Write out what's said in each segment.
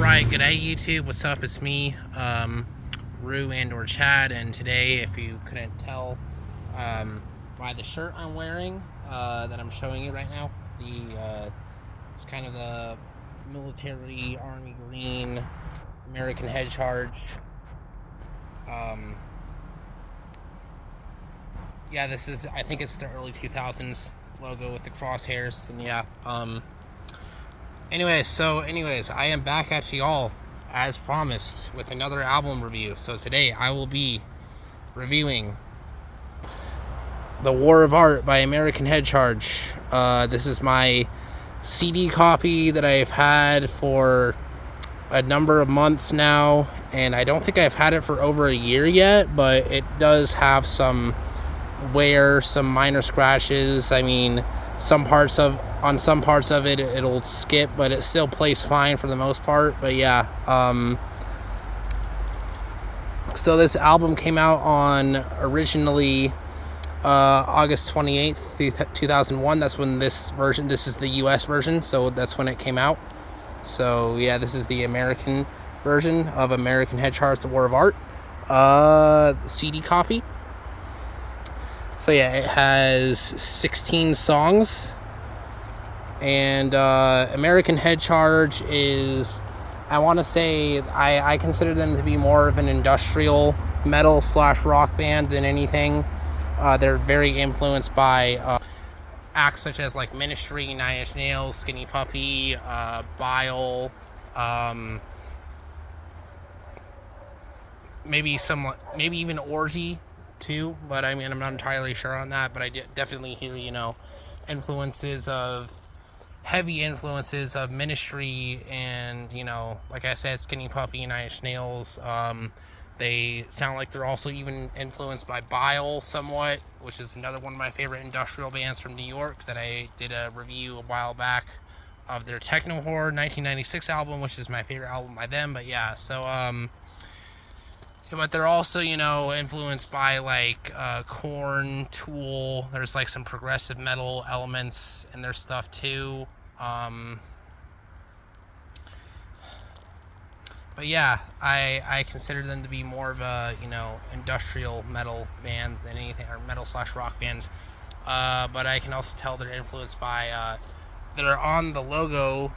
Alright, g'day YouTube, what's up, it's me, Rue or Chad, and today, if you couldn't tell by the shirt I'm wearing, that I'm showing you right now, it's kind of the military, army green, American head charge. Yeah, this is, I think it's the early 2000s logo with the crosshairs, and yeah, Anyways, I am back at y'all, as promised, with another album review. So today, I will be reviewing The War of Art by American Head Charge. This is my CD copy that I've had for a number of months now, and I don't think I've had it for over a year yet, but it does have some wear, some minor scratches. I mean, on some parts of it, it'll skip, but it still plays fine for the most part. But yeah, so this album came out on originally August 28th, 2001. That's when this is the US version, so that's when it came out. So yeah, this is the American version of American Head Charge, The War of Art, CD copy. So yeah, it has 16 songs. And American Head Charge is, I want to say, I consider them to be more of an industrial metal / rock band than anything. They're very influenced by acts such as like Ministry, Nine Inch Nails, Skinny Puppy, Bile, maybe even Orgy too, but I mean, I'm not entirely sure on that, but I definitely hear, heavy influences of Ministry and, like I said, Skinny Puppy, Nine Inch Nails. They sound like they're also even influenced by Bile somewhat, which is another one of my favorite industrial bands from New York that I did a review a while back of their Techno Horror 1996 album, which is my favorite album by them. But yeah, so but they're also, influenced by like Korn, Tool. There's like some progressive metal elements in their stuff too. But yeah, I consider them to be more of a, industrial metal band than anything, or metal / rock bands. But I can also tell they're influenced by, that are on the logo,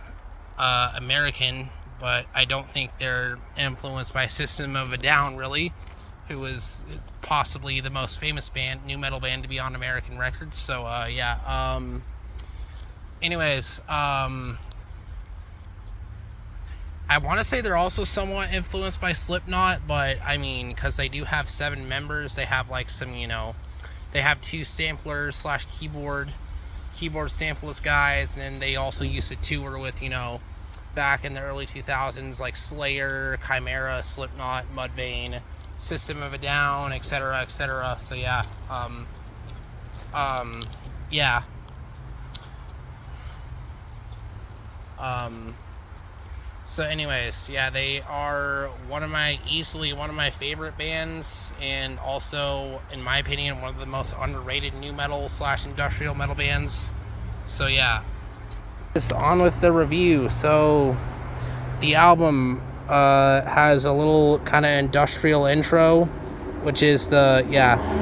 American, but I don't think they're influenced by System of a Down, really, who was possibly the most famous band, new metal band, to be on American records. So, yeah. Anyways, I want to say they're also somewhat influenced by Slipknot, but I mean, because they do have 7 members, they have like some, they have 2 samplers / keyboard samplers guys, and then they also used to tour with, back in the early 2000s, like Slayer, Chimera, Slipknot, Mudvayne, System of a Down, etc., etc. So yeah, yeah. So anyways, yeah, they are easily one of my favorite bands, and also, in my opinion, one of the most underrated new metal / industrial metal bands. So yeah. Just on with the review. So the album has a little kind of industrial intro, which is the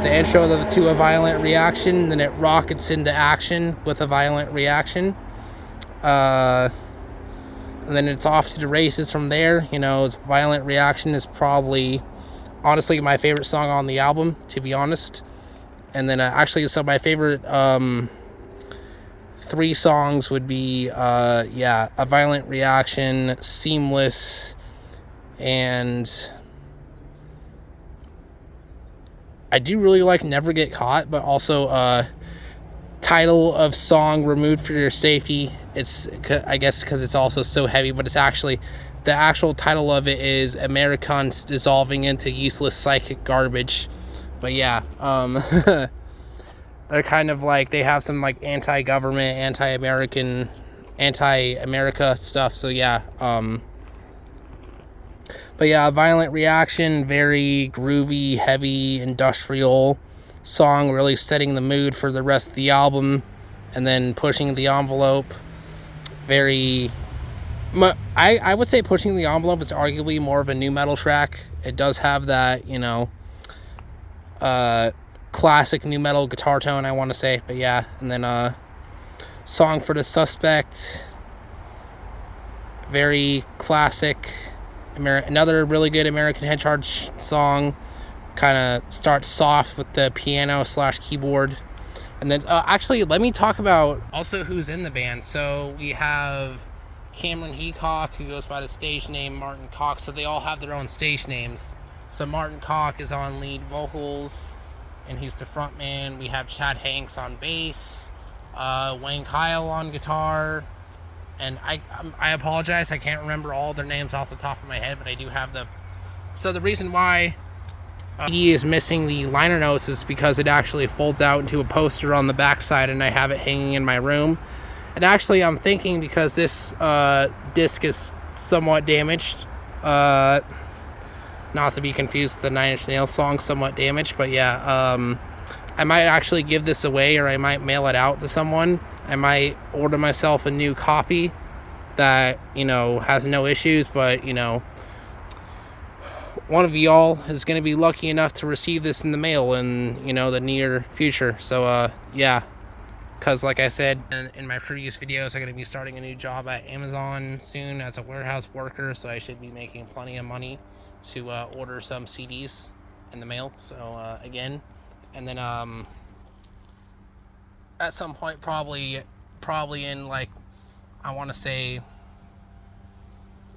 intro to a violent reaction, then it rockets into action with a violent reaction. And then it's off to the races from there. Its violent reaction is probably, honestly, my favorite song on the album, to be honest. And then so my favorite 3 songs would be, A Violent Reaction, Seamless, and I do really like Never Get Caught, but also title of song, Removed for Your Safety. It's, I guess, because it's also so heavy, but it's actually, the actual title of it is Americans Dissolving into Useless Psychic Garbage. But yeah, they're kind of like, they have some like anti-government, anti-American, anti-America stuff. So yeah, but yeah, Violent Reaction, very groovy, heavy, industrial song, really setting the mood for the rest of the album, and then pushing the envelope. Very I would say Pushing the Envelope is arguably more of a new metal track. It does have that, you know, classic new metal guitar tone, I want to say. But yeah, and then Song for the Suspect, very classic. Another really good American Head Charge song. Kind of starts soft with the piano / keyboard. And then actually, let me talk about also who's in the band. So we have Cameron Heacock, who goes by the stage name Martin Cox. So they all have their own stage names. So Martin Cock is on lead vocals, and he's the front man. We have Chad Hanks on bass, Wayne Kyle on guitar, and I apologize, I can't remember all their names off the top of my head, but I do have the... So the reason why CD is missing the liner notes is because it actually folds out into a poster on the backside, and I have it hanging in my room. And actually, I'm thinking, because this disc is somewhat damaged, not to be confused with the Nine Inch Nails song, Somewhat Damaged, but yeah, I might actually give this away, or I might mail it out to someone. I might order myself a new copy that, you know, has no issues, but, you know, one of y'all is going to be lucky enough to receive this in the mail in, you know, the near future. So, yeah, because like I said in my previous videos, I'm going to be starting a new job at Amazon soon as a warehouse worker, so I should be making plenty of money to order some CDs in the mail. So, again, and then, at some point, probably in, like, I want to say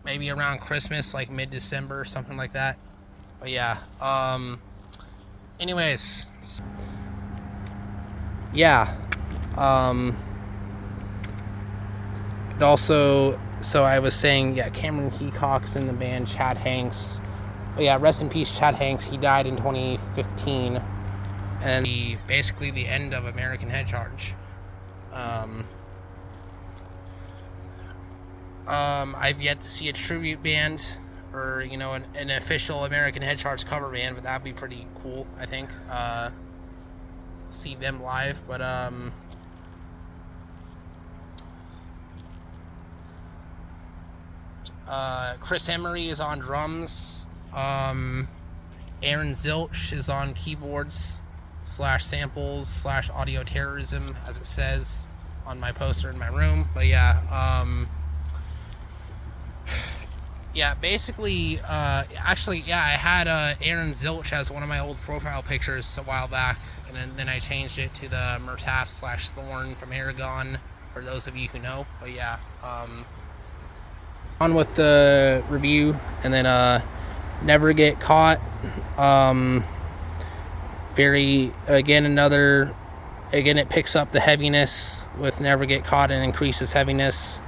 maybe around Christmas, like mid-December, something like that. But yeah, anyways, yeah, it also, so I was saying, yeah, Cameron Heacock's in the band, Chad Hanks. But yeah, rest in peace, Chad Hanks. He died in 2015. And basically the end of American Head Charge. I've yet to see a tribute band, or, you know, an official American Head Charge cover band, but that'd be pretty cool, I think. See them live, but Chris Emery is on drums. Aaron Zilch is on keyboards / samples / audio terrorism, as it says on my poster in my room. But yeah, yeah, basically, actually, yeah, I had Aaron Zilch as one of my old profile pictures a while back, and then I changed it to the Murtaugh / Thorn from Aragon, for those of you who know. But yeah, on with the review, and then Never Get Caught. Very, again, it picks up the heaviness with Never Get Caught and increases heaviness.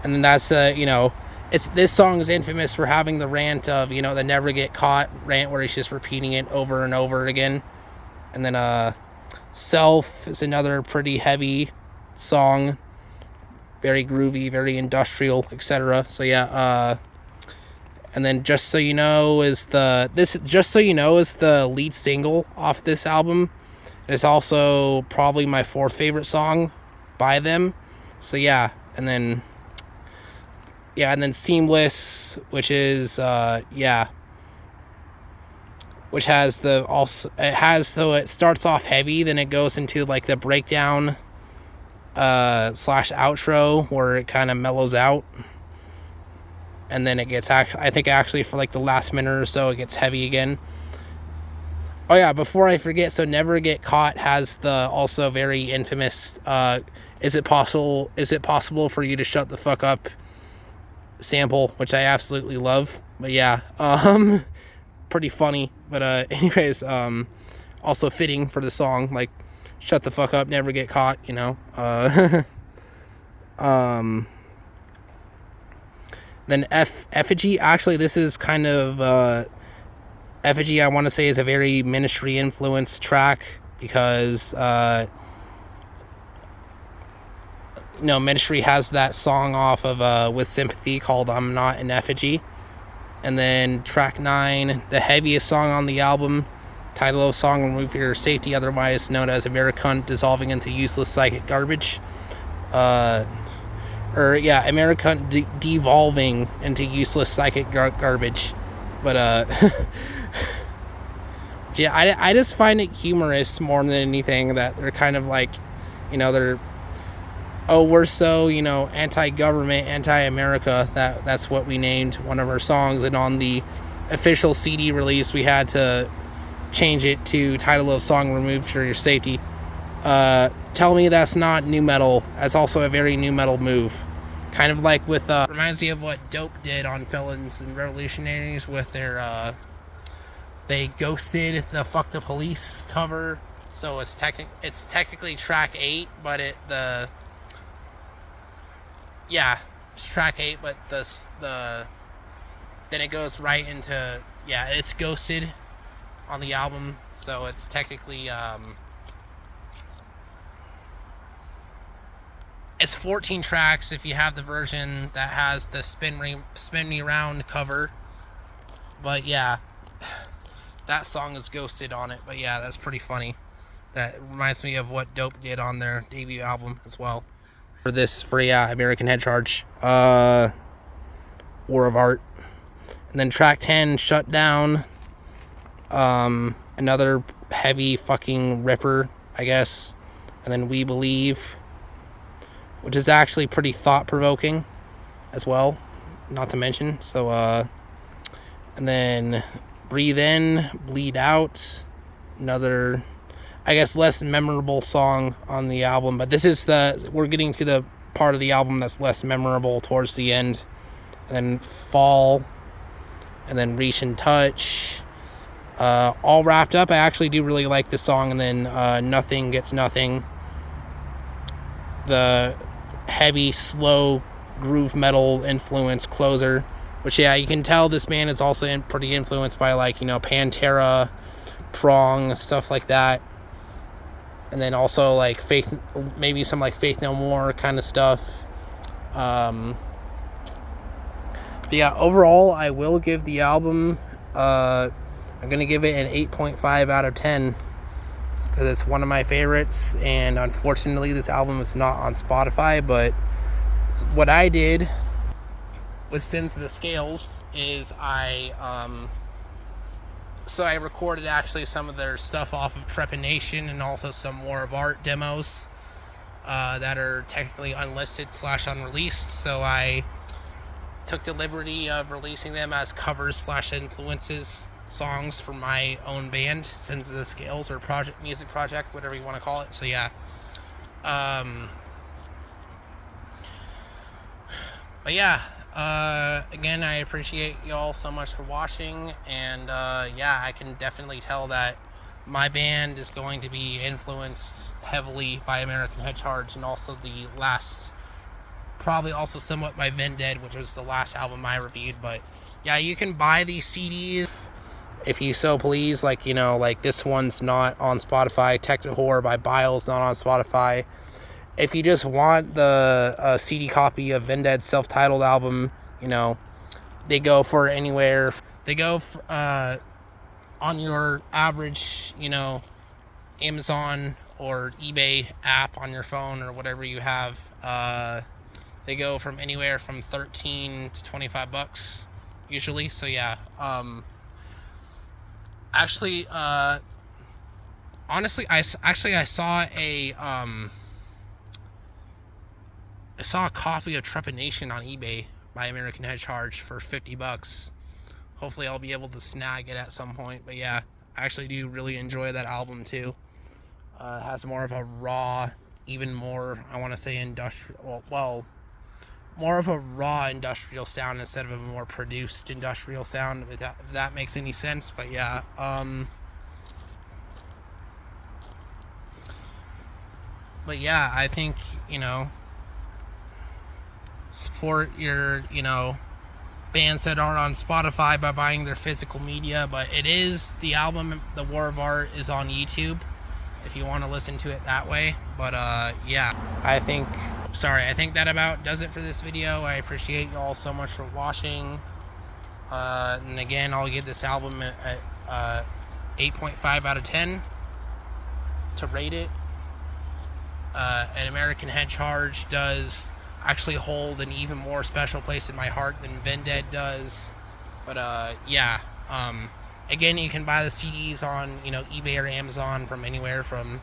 And then that's, you know, this song is infamous for having the rant of, you know, the Never Get Caught rant, where he's just repeating it over and over again. And then Self is another pretty heavy song, very groovy, very industrial, etc. So yeah, and then Just So You Know is the lead single off this album. It's also probably my 4th favorite song by them. So yeah, and then Seamless, which is which has so it starts off heavy, then it goes into like the breakdown / outro, where it kind of mellows out. And then it gets, I think actually for like the last minute or so, it gets heavy again. Oh yeah, before I forget, so Never Get Caught has the also very infamous, is it possible for you to shut the fuck up sample, which I absolutely love. But yeah, pretty funny. But anyways, also fitting for the song, like, shut the fuck up, never get caught, you know. Then Effigy, actually this is kind of, Effigy, I want to say, is a very Ministry influenced track, because, you know, Ministry has that song off of, With Sympathy, called I'm Not an Effigy. And then track 9, the heaviest song on the album, title of the song, Remove Your Safety, otherwise known as Americunt Dissolving into Useless Psychic Garbage. or yeah, America devolving into useless psychic garbage. But yeah, I just find it humorous more than anything that they're kind of like, they're, oh, we're so, anti-government, anti-America, that's what we named one of our songs, and on the official CD release we had to change it to title of song removed for your safety. Tell me that's not new metal. That's also a very new metal move. Kind of like with, reminds me of what Dope did on Felons and Revolutionaries with their, they ghosted the Fuck the Police cover. So it's technically track 8, but it's track 8, but then it goes right into, it's Ghosted on the album, so it's technically, it's 14 tracks if you have the version that has the Spin Me Round cover, but yeah, that song is Ghosted on it, but yeah, that's pretty funny. That reminds me of what Dope did on their debut album as well. For American Head Charge, War of Art, and then track 10, Shut Down, another heavy fucking ripper, I guess, and then We Believe, which is actually pretty thought-provoking as well, not to mention. So and then Breathe In, Bleed Out, another, I guess, less memorable song on the album, but this is we're getting to the part of the album that's less memorable towards the end. And then Fall, and then Reach and Touch, all wrapped up. I actually do really like this song. And then Nothing Gets Nothing, the heavy, slow groove metal influence closer, which, yeah, you can tell this band is also pretty influenced by, like, Pantera, Prong, stuff like that. And then also like maybe some like Faith No More kind of stuff. But yeah, overall I will give the album, I'm gonna give it an 8.5 out of 10 because it's one of my favorites, and unfortunately this album is not on Spotify. But what I did with Sins of the Scales is I recorded actually some of their stuff off of Trepanation, and also some War of Art demos that are technically unlisted / unreleased. So I took the liberty of releasing them as covers / influences songs for my own band, Sins of the Scales, or music project, whatever you want to call it. So yeah. But yeah. Again, I appreciate y'all so much for watching, and yeah, I can definitely tell that my band is going to be influenced heavily by American Head Charge, and also probably also somewhat by Vended, which was the last album I reviewed. But yeah, you can buy these CDs if you so please. Like, like this one's not on Spotify. Techno Horror by Biles, not on Spotify. If you just want the CD copy of Vended's self-titled album, they go for anywhere. They go on your average, Amazon or eBay app on your phone or whatever you have. They go from anywhere from $13 to $25 usually. So yeah. Honestly, I saw I saw a copy of Trepanation on eBay by American Head Charge for $50. Hopefully I'll be able to snag it at some point. But yeah, I actually do really enjoy that album too. It has more of a raw, even more, I want to say industrial, more of a raw industrial sound instead of a more produced industrial sound, if that makes any sense. But yeah, I think, support your, bands that aren't on Spotify by buying their physical media. But it is, the album, The War of Art, is on YouTube if you want to listen to it that way. But yeah, I think that about does it for this video. I appreciate you all so much for watching. And again, I'll give this album an 8.5 out of 10 to rate it. And American Head Charge does, actually hold an even more special place in my heart than Vended does. But yeah, again, you can buy the CDs on, you know, eBay or Amazon from anywhere from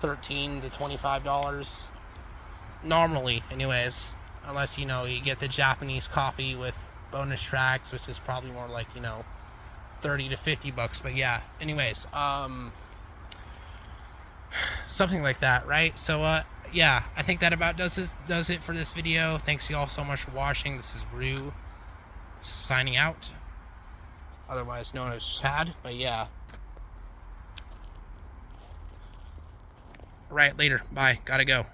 $13 to $25 normally, anyways, unless, you know, you get the Japanese copy with bonus tracks, which is probably more like, you know, 30 to 50 bucks. But yeah, anyways, something like that, right? So yeah, I think that about does it for this video. Thanks you all so much for watching. This is Brew signing out, otherwise known as Chad. But yeah, right, later, bye, gotta go.